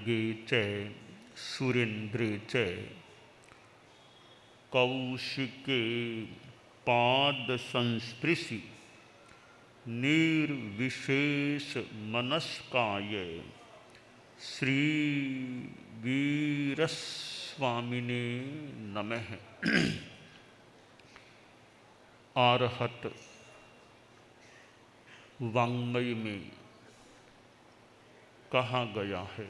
मार्गे च सुरेन्द्रे च कौशिके पाद संस्पृशि निर्विशेष मनस्काय श्री वीरस्वामिने नमः। आरहत वाङ्मय में कहा गया है,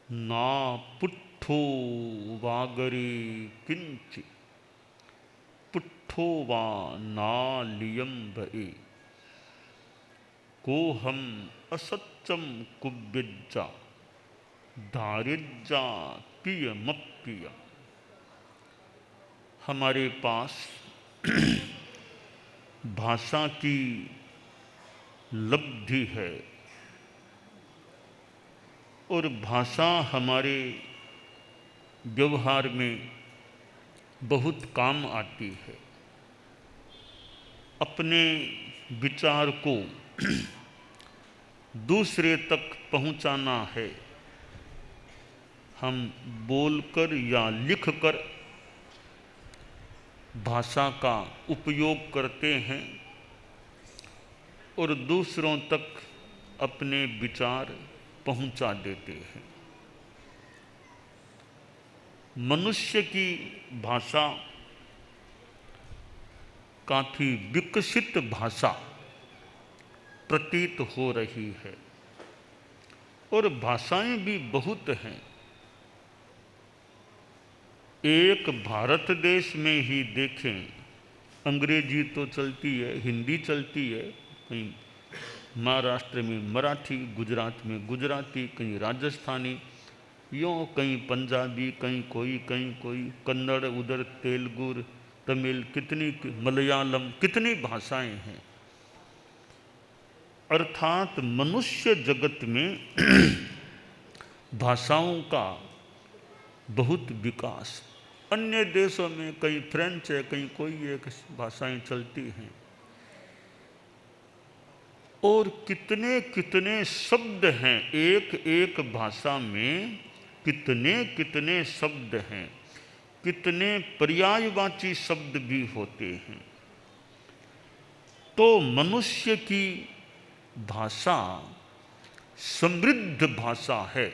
ना पुट्ठो वागरे किंचि पुट्ठो वा नालियम भए को हम असत्यम कुब्बिज्जा दारिज्जा पियमप्पिय। हमारे पास भाषा की लब्धि है और भाषा हमारे व्यवहार में बहुत काम आती है। अपने विचार को दूसरे तक पहुंचाना है, हम बोलकर या लिखकर भाषा का उपयोग करते हैं और दूसरों तक अपने विचार पहुंचा देते हैं। मनुष्य की भाषा काफ़ी विकसित भाषा प्रतीत हो रही है और भाषाएं भी बहुत हैं। एक भारत देश में ही देखें, अंग्रेजी तो चलती है, हिंदी चलती है, कहीं महाराष्ट्र में मराठी, गुजरात में गुजराती, कहीं राजस्थानी, यूँ कहीं पंजाबी, कहीं कोई कन्नड़, उधर तेलुगु, तमिल, कितनी मलयालम, कितनी भाषाएं हैं। अर्थात मनुष्य जगत में भाषाओं का बहुत विकास। अन्य देशों में कहीं फ्रेंच है, कहीं कोई एक भाषाएं चलती हैं और कितने कितने शब्द हैं। एक एक भाषा में कितने कितने शब्द हैं, कितने पर्यायवाची शब्द भी होते हैं। तो मनुष्य की भाषा समृद्ध भाषा है,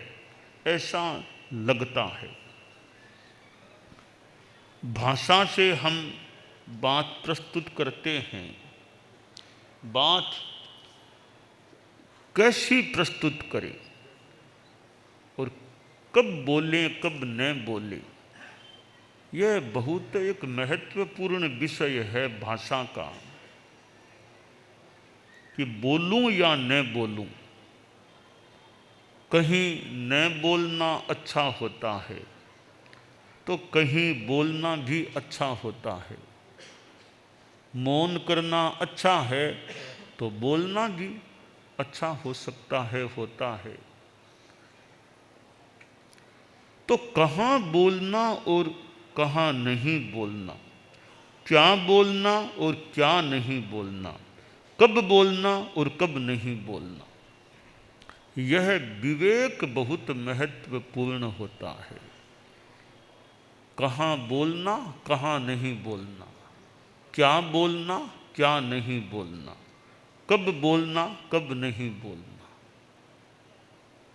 ऐसा लगता है। भाषा से हम बात प्रस्तुत करते हैं, बात कैसी प्रस्तुत करें और कब बोलें कब न बोलें, यह बहुत एक महत्वपूर्ण विषय है भाषा का, कि बोलूं या न बोलूं। कहीं न बोलना अच्छा होता है तो कहीं बोलना भी अच्छा होता है। मौन करना अच्छा है तो बोलना भी अच्छा हो सकता है, होता है। तो कहाँ बोलना और कहाँ नहीं बोलना, क्या बोलना और क्या नहीं बोलना, कब बोलना और कब नहीं बोलना, यह विवेक बहुत महत्वपूर्ण होता है। कहाँ बोलना, कहाँ नहीं बोलना, क्या बोलना, क्या नहीं बोलना, कब बोलना, कब नहीं बोलना।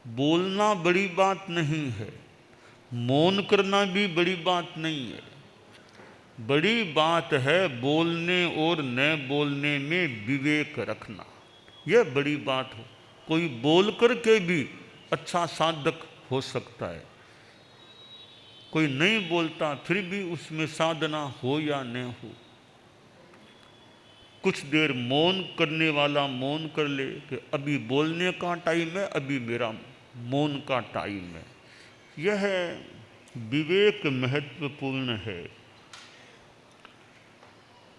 बोलना बड़ी बात नहीं है, मौन करना भी बड़ी बात नहीं है। बड़ी बात है बोलने और न बोलने में विवेक रखना, यह बड़ी बात हो। कोई बोल करके भी अच्छा साधक हो सकता है, कोई नहीं बोलता फिर भी उसमें साधना हो या न हो। कुछ देर मौन करने वाला मौन कर ले कि अभी बोलने का टाइम है, अभी मेरा मौन का टाइम है। यह विवेक महत्वपूर्ण है।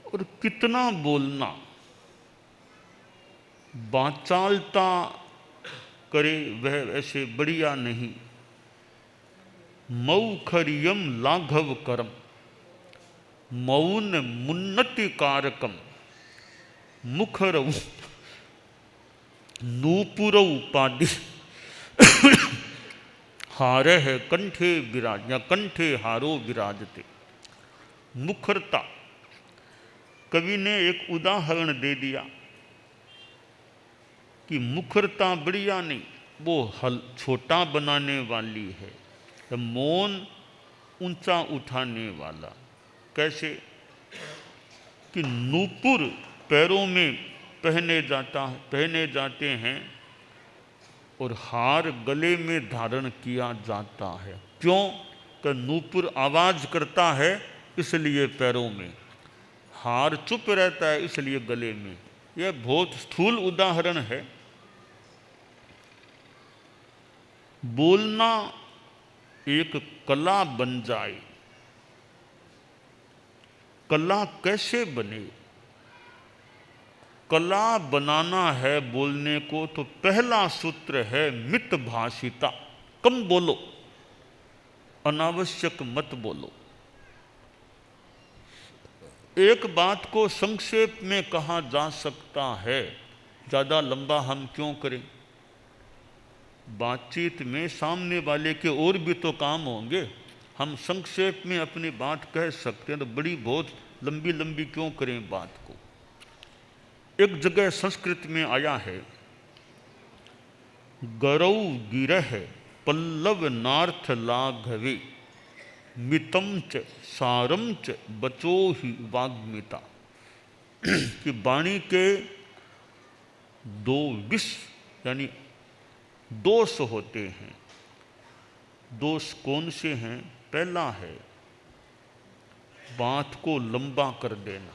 और कितना बोलना, वाचालता करे वह ऐसे बढ़िया नहीं। मौखरियम लाघव करम मौन मुन्नति कारकम मुखरऊ नूपुरऊ पादि हारे है कंठे विराज या कंठे हारो विराजते। मुखरता, कवि ने एक उदाहरण दे दिया कि मुखरता बढ़िया नहीं, वो हल छोटा बनाने वाली है, तो मौन ऊंचा उठाने वाला। कैसे कि नूपुर पैरों में पहने जाते हैं और हार गले में धारण किया जाता है। क्यों? कि नूपुर आवाज करता है इसलिए पैरों में, हार चुप रहता है इसलिए गले में। यह बहुत स्थूल उदाहरण है। बोलना एक कला बन जाए। कला कैसे बने? कला बनाना है बोलने को तो पहला सूत्र है मित भाषिता। कम बोलो, अनावश्यक मत बोलो। एक बात को संक्षेप में कहा जा सकता है, ज़्यादा लंबा हम क्यों करें? बातचीत में सामने वाले के और भी तो काम होंगे। हम संक्षेप में अपनी बात कह सकते हैं, तो बड़ी बहुत लंबी लंबी क्यों करें बात को? एक जगह संस्कृत में आया है, गरौ गिरह पल्लव नार्थ लाघवे मितम च सारम च बचो ही वाग्मिता। कि वाणी के दो विष यानी दोष होते हैं। दोष कौन से हैं? पहला है बात को लंबा कर देना।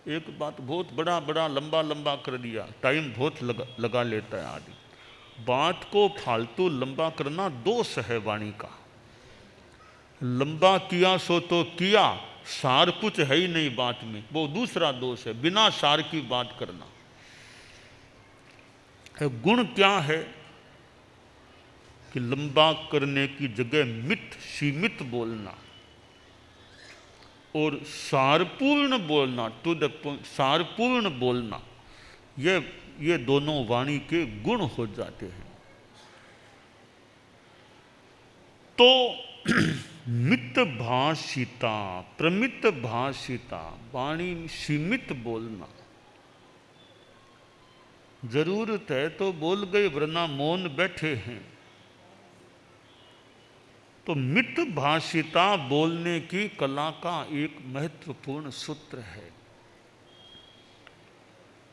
एक बात बहुत बड़ा लंबा लंबा कर दिया, टाइम बहुत लगा लेता है आदमी। बात को फालतू लंबा करना दोष है वाणी का। लंबा किया सो तो किया, सार कुछ है ही नहीं बात में, वो दूसरा दोष है। बिना सार की बात करना। गुण क्या है कि लंबा करने की जगह मित सीमित बोलना और सारपूर्ण बोलना, टू द पॉइंट, सारपूर्ण बोलना। ये दोनों वाणी के गुण हो जाते हैं। तो मित भाषिता, प्रमित भाषिता, वाणी सीमित बोलना। जरूरत है तो बोल गए, वरना मौन बैठे हैं। तो मित भाषिता बोलने की कला का एक महत्वपूर्ण सूत्र है।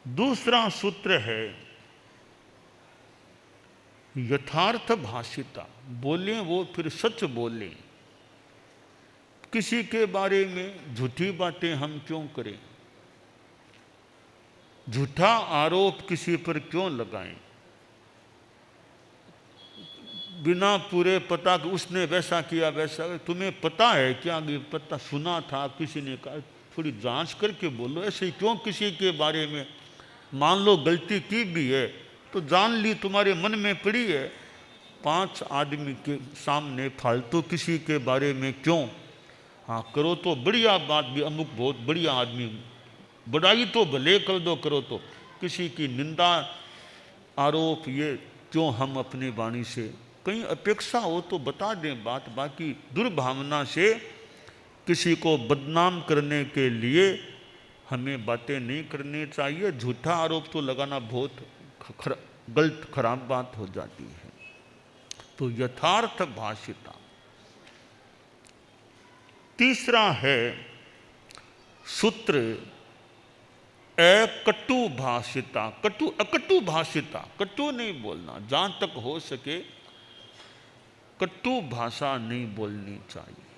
दूसरा सूत्र है यथार्थ भाषिता। बोलें वो फिर सच बोलें। किसी के बारे में झूठी बातें हम क्यों करें? झूठा आरोप किसी पर क्यों लगाएं? बिना पूरे पता कि उसने वैसा किया वैसा। तुम्हें पता है क्या? पता सुना था, किसी ने कहा, थोड़ी जांच करके बोलो। ऐसे क्यों किसी के बारे में? मान लो गलती की भी है तो जान ली, तुम्हारे मन में पड़ी है। 5 आदमी के सामने फालतू किसी के बारे में क्यों? हाँ करो तो बढ़िया बात भी, अमुक बहुत बढ़िया आदमी, बड़ाई तो भले कर दो, करो तो किसी की निंदा आरोप ये क्यों हम अपनी वाणी से? कहीं अपेक्षा हो तो बता दें बात। बाकी दुर्भावना से किसी को बदनाम करने के लिए हमें बातें नहीं करनी चाहिए। झूठा आरोप तो लगाना बहुत गलत खराब बात हो जाती है। तो यथार्थ भाषिता। तीसरा है सूत्र अकटु भाषिता। अकटु भाषिता, कटु नहीं बोलना। जहां तक हो सके कटु भाषा नहीं बोलनी चाहिए।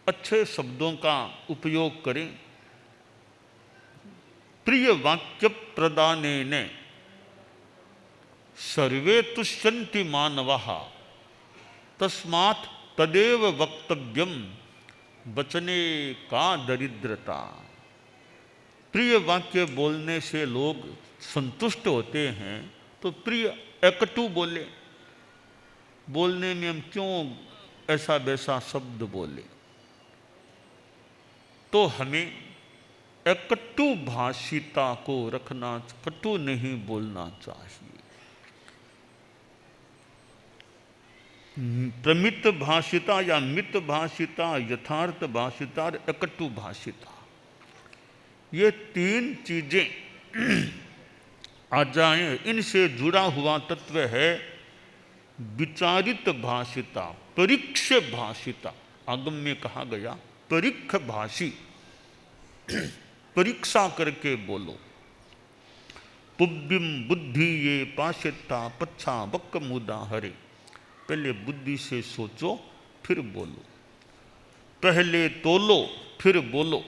अच्छे शब्दों का उपयोग करें। प्रिय वाक्य प्रदानेन सर्वे तुष्यन्ति मानवः तस्मात् तदेव वक्तव्यम वचने का दरिद्रता। प्रिय वाक्य बोलने से लोग संतुष्ट होते हैं, तो प्रिय अकटु बोले। बोलने में हम क्यों ऐसा वैसा शब्द बोले? तो हमें अकटु भाषिता को रखना, कटु नहीं बोलना चाहिए। प्रमित भाषिता या मित भाषिता, यथार्थ भाषिता और एकटु भाषिता, ये तीन चीजें आ जाएं, इनसे जुड़ा हुआ तत्व है विचारित भाषिता, परीक्ष भाषिता। आगम में कहा गया परीक्ष भाषी, परीक्षा करके बोलो। पुब्बिम बुद्धि ये पाशिता पच्छा बक्क मुदा हरे, पहले बुद्धि से सोचो फिर बोलो, पहले तोलो फिर बोलो।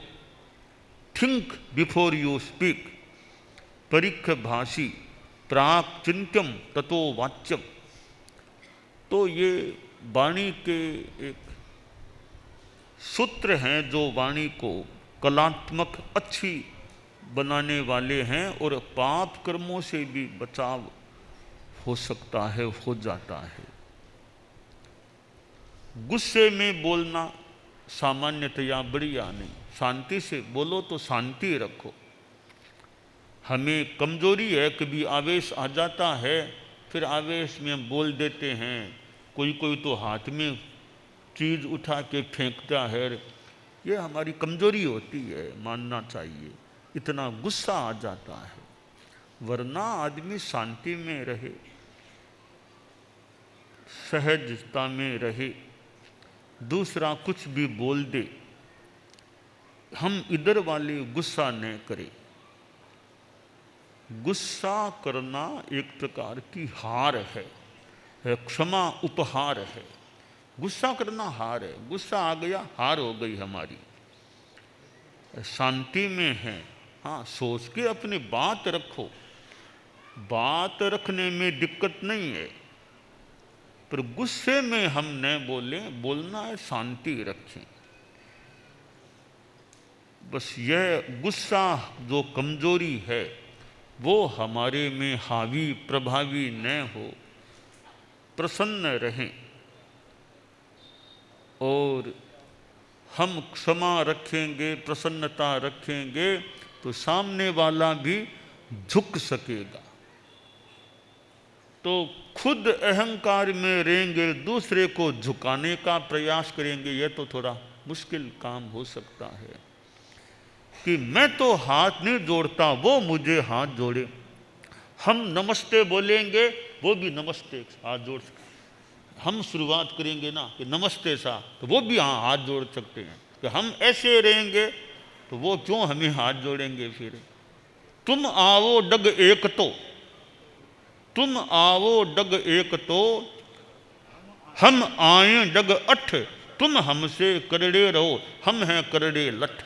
थिंक बिफोर यू स्पीक, परीक्ष भाषी प्राक चिंत्यम ततो वाच्यम। तो ये वाणी के एक सूत्र हैं जो वाणी को कलात्मक अच्छी बनाने वाले हैं और पाप कर्मों से भी बचाव हो सकता है, हो जाता है। गुस्से में बोलना सामान्यतया बढ़िया नहीं, शांति से बोलो तो शांति रखो। हमें कमजोरी है, कभी आवेश आ जाता है, फिर आवेश में हम बोल देते हैं। कोई कोई तो हाथ में चीज़ उठा के फेंकता है, ये हमारी कमजोरी होती है, मानना चाहिए। इतना गुस्सा आ जाता है, वरना आदमी शांति में रहे, सहजता में रहे, दूसरा कुछ भी बोल दे, हम इधर वाले गुस्सा न करें। गुस्सा करना एक प्रकार की हार है, क्षमा उपहार है। गुस्सा करना हार है, गुस्सा आ गया हार हो गई हमारी। शांति में है, हाँ, सोच के अपनी बात रखो, बात रखने में दिक्कत नहीं है, पर गुस्से में हम न बोले, बोलना है शांति रखें। बस यह गुस्सा जो कमजोरी है वो हमारे में हावी प्रभावी न हो, प्रसन्न रहें और हम क्षमा रखेंगे, प्रसन्नता रखेंगे तो सामने वाला भी झुक सकेगा। तो खुद अहंकार में रहेंगे, दूसरे को झुकाने का प्रयास करेंगे, यह तो थोड़ा मुश्किल काम हो सकता है। कि मैं तो हाथ नहीं जोड़ता, वो मुझे हाथ जोड़े। हम नमस्ते बोलेंगे, वो भी नमस्ते हाथ जोड़ सकते। हम शुरुआत करेंगे ना कि नमस्ते सा, तो वो भी हाँ हाथ जोड़ सकते हैं। कि हम ऐसे रहेंगे तो वो क्यों हमें हाथ जोड़ेंगे फिर। तुम आओ डग एक तो, तुम आओ डग एक तो, हम आए डग अठ, तुम हमसे करड़े रहो, हम हैं करड़े लठ।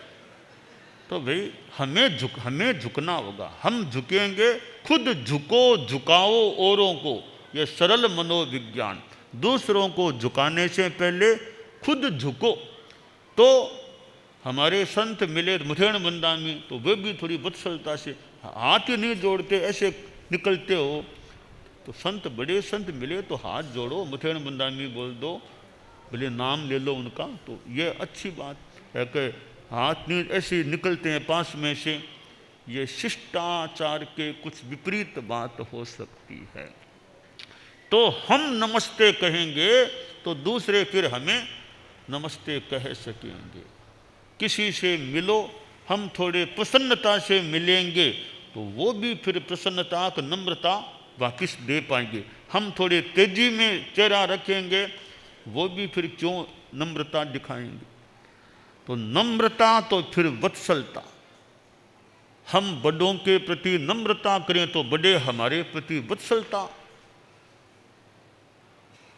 तो भाई हमें झुकना होगा, हम झुकेंगे। खुद झुको, झुकाओ औरों को, यह सरल मनोविज्ञान। दूसरों को झुकाने से पहले खुद झुको। तो हमारे संत मिले मुथेण बंदा में, तो वे भी थोड़ी बदसलता से हाथ ही नहीं जोड़ते, ऐसे निकलते हो। तो संत, बड़े संत मिले तो हाथ जोड़ो, मुथेण बंदा में बोल दो, भले नाम ले लो उनका, तो ये अच्छी बात है। कि हाथ नहीं ऐसे निकलते हैं पास में से, ये शिष्टाचार के कुछ विपरीत बात हो सकती है। तो हम नमस्ते कहेंगे तो दूसरे फिर हमें नमस्ते कह सकेंगे। किसी से मिलो, हम थोड़े प्रसन्नता से मिलेंगे तो वो भी फिर प्रसन्नता का नम्रता वापस दे पाएंगे। हम थोड़े तेजी में चेहरा रखेंगे, वो भी फिर क्यों नम्रता दिखाएंगे। तो नम्रता तो फिर वत्सलता। हम बड़ों के प्रति नम्रता करें तो बड़े हमारे प्रति वत्सलता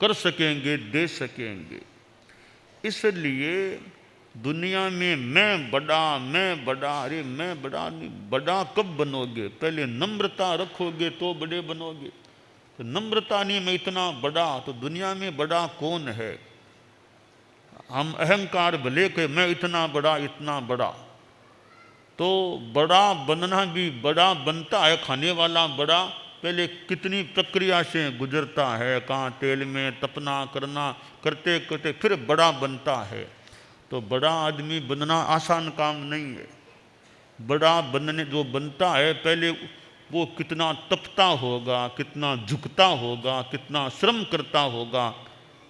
कर सकेंगे, दे सकेंगे। इसलिए दुनिया में मैं बड़ा, अरे मैं बड़ा नहीं, बड़ा कब बनोगे? पहले नम्रता रखोगे तो बड़े बनोगे। तो नम्रता नहीं, मैं इतना बड़ा, तो दुनिया में बड़ा कौन है? हम अहंकार भले के मैं इतना बड़ा, तो बड़ा बनना भी बड़ा बनता है, खाने वाला बड़ा पहले कितनी प्रक्रिया से गुजरता है, कहाँ तेल में तपना करना, करते करते फिर बड़ा बनता है। तो बड़ा आदमी बनना आसान काम नहीं है। बड़ा बनने जो बनता है पहले वो कितना तपता होगा, कितना झुकता होगा, कितना श्रम करता होगा,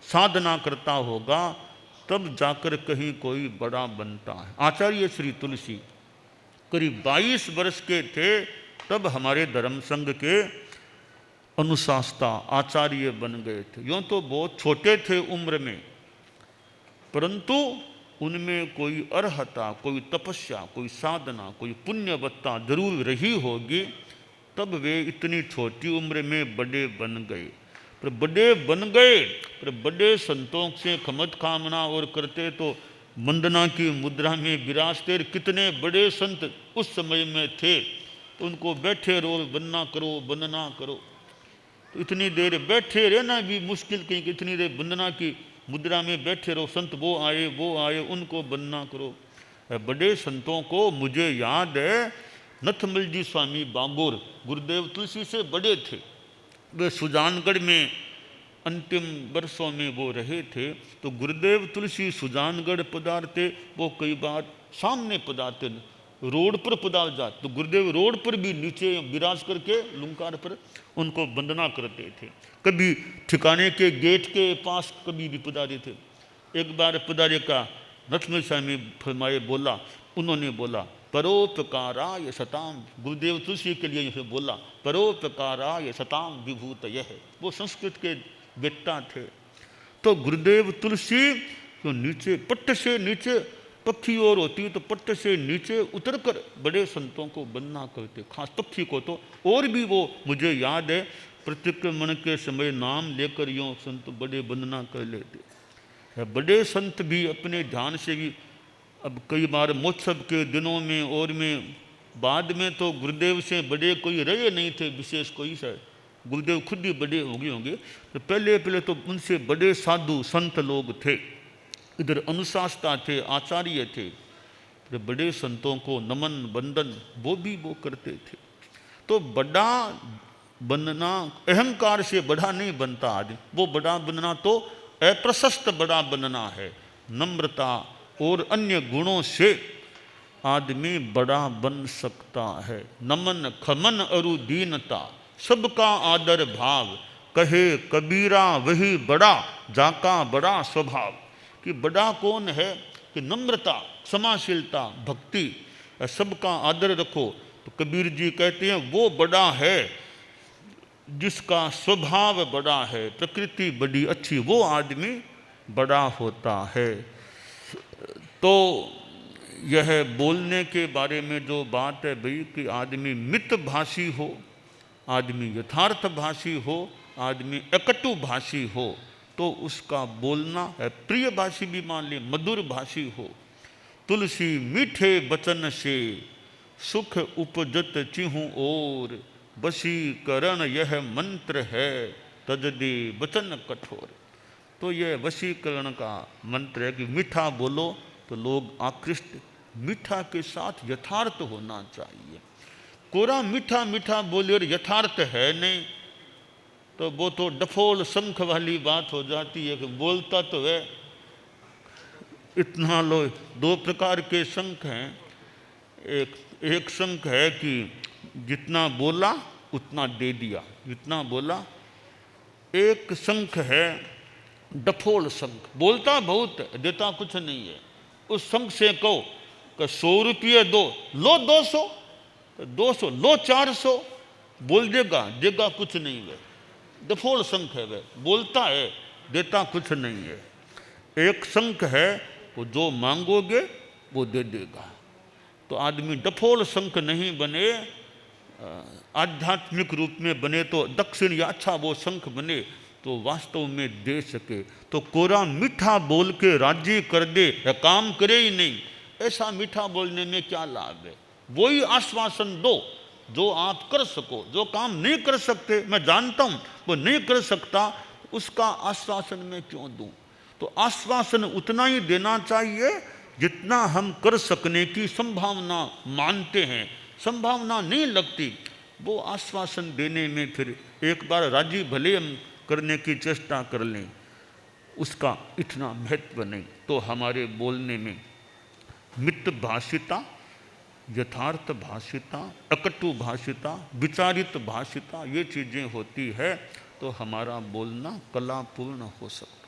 साधना करता होगा, तब जाकर कहीं कोई बड़ा बनता है। आचार्य श्री तुलसी करीब 22 वर्ष के थे तब हमारे धर्म संघ के अनुशास्ता आचार्य बन गए थे। यूँ तो बहुत छोटे थे उम्र में, परंतु उनमें कोई अर्हता, कोई तपस्या, कोई साधना, कोई पुण्यवत्ता जरूर रही होगी, तब वे इतनी छोटी उम्र में बड़े बन गए। पर बड़े बन गए, पर बड़े संतों से खमत कामना और करते तो वंदना की मुद्रा में विराजते। कितने बड़े संत उस समय में थे, तो उनको बैठे रहो, वंदना करो, वंदना करो, तो इतनी देर बैठे रहना भी मुश्किल, कहीं इतनी देर वंदना की मुद्रा में बैठे रहो। संत वो आए उनको वंदना करो। बड़े संतों को मुझे याद है, नथमल जी स्वामी बागोर गुरुदेव तुलसी से बड़े थे। वे सुजानगढ़ में अंतिम वर्षों में वो रहे थे, तो गुरुदेव तुलसी सुजानगढ़ पधारते, वो कई बार सामने पधारते, रोड पर पधार जाते, तो गुरुदेव रोड पर भी नीचे विराज करके लुंकार पर उनको वंदना करते थे। कभी ठिकाने के गेट के पास कभी भी पधारे थे। एक बार पधारे का नथमल स्वामी फरमाए, बोला, उन्होंने बोला, परोपकाराय सताम, गुरुदेव तुलसी के लिए ये बोला, परोपकाराय सताम विभूतयः, वो संस्कृत के वेत्ता थे। तो गुरुदेव तुलसी तो नीचे पट्ट से नीचे पक्षी और होती, तो पट्ट से नीचे उतरकर बड़े संतों को वंदना करते, खास पक्षी को तो। और भी वो मुझे याद है, प्रतिक्रमण के समय नाम लेकर यूँ संत बड़े वंदना कर लेते। बड़े संत भी अपने ध्यान से भी, अब कई बार महोत्सव के दिनों में और में बाद में तो गुरुदेव से बड़े कोई रहे नहीं थे, विशेष कोई शायद, गुरुदेव खुद ही बड़े हो गए होंगे। तो पहले तो उनसे बड़े साधु संत लोग थे, इधर अनुशास्ता थे, आचार्य थे। तो बड़े संतों को नमन वंदन वो करते थे। तो बड़ा बनना अहंकार से बड़ा नहीं बनता आदमी, वो बड़ा बनना तो अप्रशस्त बड़ा बनना है। नम्रता और अन्य गुणों से आदमी बड़ा बन सकता है। नमन खमन अरु दीनता, सबका आदर भाव, कहे कबीरा वही बड़ा, जाका बड़ा स्वभाव। कि बड़ा कौन है? कि नम्रता, क्षमाशीलता, भक्ति, सबका आदर रखो। तो कबीर जी कहते हैं वो बड़ा है जिसका स्वभाव बड़ा है, प्रकृति बड़ी अच्छी, वो आदमी बड़ा होता है। तो यह बोलने के बारे में जो बात है भाई, कि आदमी मितभाषी हो, आदमी यथार्थ भाषी हो, आदमी अकटु भाषी हो, तो उसका बोलना है। प्रिय भाषी भी मान ले, मधुर भाषी हो। तुलसी मीठे वचन से सुख उपजत चिहु और, वशीकरण यह मंत्र है तजदे वचन कठोर। तो यह वशीकरण का मंत्र है कि मीठा बोलो तो लोग आकृष्ट, मीठा के साथ यथार्थ होना चाहिए। कोरा मीठा मीठा बोले और यथार्थ है नहीं, तो वो तो डफोल शंख वाली बात हो जाती है कि बोलता तो है इतना लो। दो प्रकार के शंख हैं, एक शंख है कि जितना बोला उतना दे दिया, जितना बोला। एक शंख है डफोल शंख, बोलता बहुत देता कुछ नहीं है। उस शंख से कहो कि 100 रुपये दो, लो 200, 200 लो 400, बोल देगा कुछ नहीं है। डफोल शंख है वह, बोलता है देता कुछ नहीं है। एक शंख है वो जो मांगोगे वो दे देगा। तो आदमी डफोल शंख नहीं बने, आध्यात्मिक रूप में बने, तो दक्षिण या अच्छा वो शंख बने तो वास्तव में दे सके। तो कोरा मीठा बोल के राजी कर दे या काम करे ही नहीं, ऐसा मीठा बोलने में क्या लाभ है? वही आश्वासन दो जो आप कर सको। जो काम नहीं कर सकते, मैं जानता हूं वो नहीं कर सकता, उसका आश्वासन मैं क्यों दूं? तो आश्वासन उतना ही देना चाहिए जितना हम कर सकने की संभावना मानते हैं। संभावना नहीं लगती, वो आश्वासन देने में फिर एक बार राजी भले हम करने की चेष्टा कर लें, उसका इतना महत्व नहीं। तो हमारे बोलने में मित भाषिता, यथार्थ भाषिता, अकटु भाषिता, विचारित भाषिता, ये चीज़ें होती है तो हमारा बोलना कलापूर्ण हो सकता है।